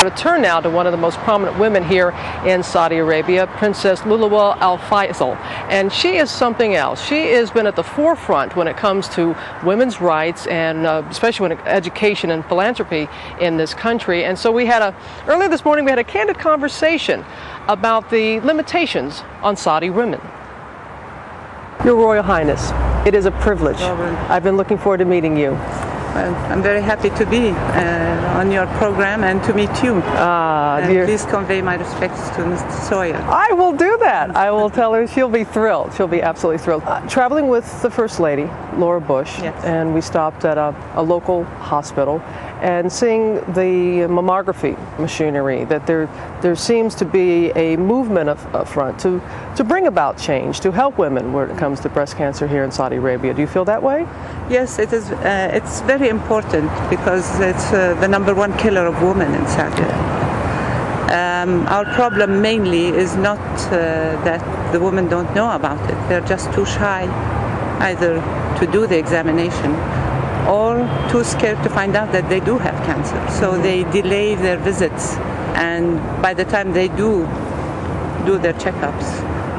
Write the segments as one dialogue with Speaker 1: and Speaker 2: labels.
Speaker 1: Return now to one of the most prominent women here in Saudi Arabia, Princess Lولو الفيصل, and she is something else. She has been at the forefront when it comes to women's rights and especially when education and philanthropy in this country. And so earlier this morning we had a candid conversation about the limitations on Saudi women. Your Royal Highness, it is a privilege. I've been looking forward to meeting you.
Speaker 2: Well, I'm very happy to be on your program and to meet you. Please convey my respects to Mr. Sawyer.
Speaker 1: I will do that. I will tell her. She'll be thrilled. She'll be absolutely thrilled. Traveling with the First Lady, Laura Bush,
Speaker 2: yes.
Speaker 1: And we stopped at a local hospital and seeing the mammography machinery, that there seems to be a movement up front to bring about change, to help women when it comes to breast cancer here in Saudi Arabia. Do you feel that way?
Speaker 2: Yes, it is. It's very important because it's the #1 killer of women in Saudi Arabia. Our problem mainly is not that the women don't know about it. They're just too shy either to do the examination or too scared to find out that they do have cancer. So they delay their visits, and by the time they do their checkups,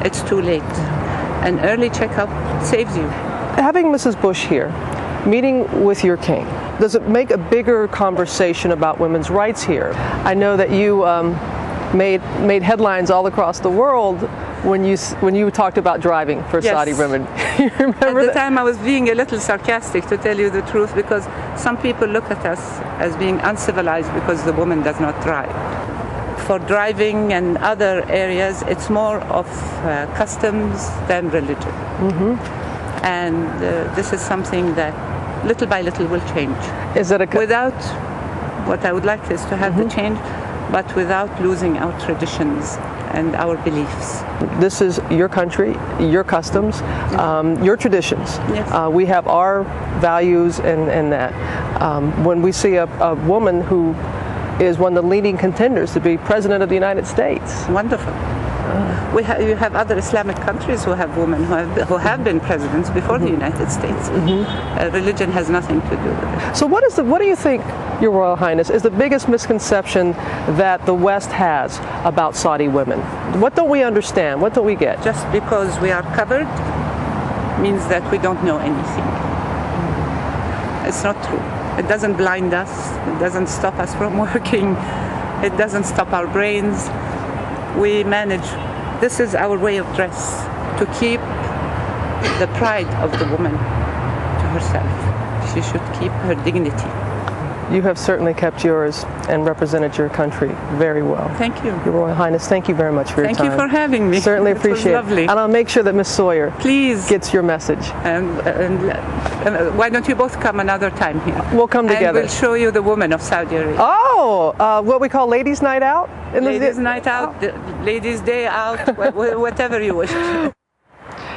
Speaker 2: it's too late. An early checkup saves you.
Speaker 1: Having Mrs. Bush here, meeting with your king, does it make a bigger conversation about women's rights here? I know that you made headlines all across the world when you talked about driving for
Speaker 2: yes.
Speaker 1: Saudi women. You remember
Speaker 2: At the time I was being a little sarcastic, to tell you the truth, because some people look at us as being uncivilized because the woman does not drive. For driving and other areas, it's more of customs than religion. Mm-hmm. And this is something that little by little will change.
Speaker 1: Is it
Speaker 2: without, what I would like is to have
Speaker 1: mm-hmm.
Speaker 2: the change, but without losing our traditions and our beliefs.
Speaker 1: This is your country, your customs, your traditions.
Speaker 2: Yes.
Speaker 1: We have our values and that. When we see a woman who is one of the leading contenders to be President of the United States.
Speaker 2: Wonderful. You have other Islamic countries who have women who have been presidents before mm-hmm. the United States. Mm-hmm. Religion has nothing to do with it.
Speaker 1: So what do you think, Your Royal Highness, is the biggest misconception that the West has about Saudi women? What don't we understand? What don't we get?
Speaker 2: Just because we are covered means that we don't know anything. It's not true. It doesn't blind us. It doesn't stop us from working. It doesn't stop our brains. We manage. This is our way of dress, to keep the pride of the woman to herself. She should keep her dignity.
Speaker 1: You have certainly kept yours and represented your country very well.
Speaker 2: Thank you.
Speaker 1: Your Royal Highness, thank you very much for your time.
Speaker 2: Thank you for having me.
Speaker 1: Certainly appreciate it.
Speaker 2: Lovely.
Speaker 1: And I'll make sure that Miss Sawyer
Speaker 2: please
Speaker 1: gets your message.
Speaker 2: And why don't you both come another time here?
Speaker 1: We'll come together.
Speaker 2: And we'll show you the women of Saudi Arabia.
Speaker 1: Oh, what we call ladies' night out?
Speaker 2: Ladies' night out, ladies' day out, whatever you wish.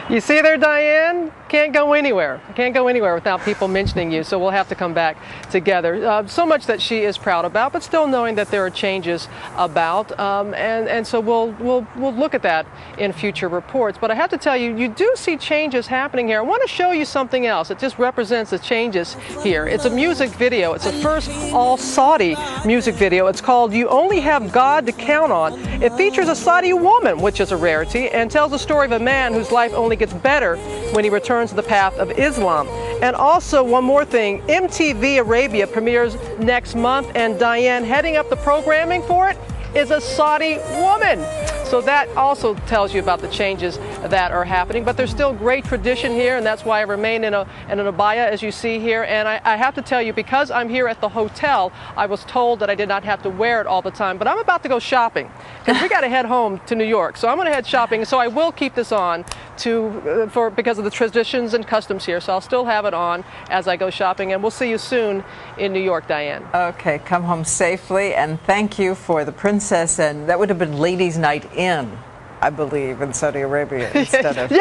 Speaker 1: You see there, Diane? Can't go anywhere. Can't go anywhere without people mentioning you, so we'll have to come back together. So much that she is proud about, but still knowing that there are changes about, and so we'll look at that in future reports. But I have to tell you, you do see changes happening here. I want to show you something else. It just represents the changes here. It's a music video. It's the first all-Saudi music video. It's called "You Only Have God to Count On." It features a Saudi woman, which is a rarity, and tells the story of a man whose life only gets better when he returns to the path of Islam. And also, one more thing, MTV Arabia premieres next month, and Diane, heading up the programming for it, is a Saudi woman. So that also tells you about the changes that are happening. But there's still great tradition here, and that's why I remain in an abaya, as you see here. And I have to tell you, because I'm here at the hotel, I was told that I did not have to wear it all the time. But I'm about to go shopping, because we got to head home to New York. So I'm going to head shopping, so I will keep this on because of the traditions and customs here. So I'll still have it on as I go shopping, and we'll see you soon in New York, Diane.
Speaker 3: Okay, come home safely, and thank you for the princess. And that would have been ladies' night in, I believe, in Saudi Arabia instead of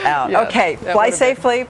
Speaker 3: out.
Speaker 1: Yes,
Speaker 3: Okay, fly safely.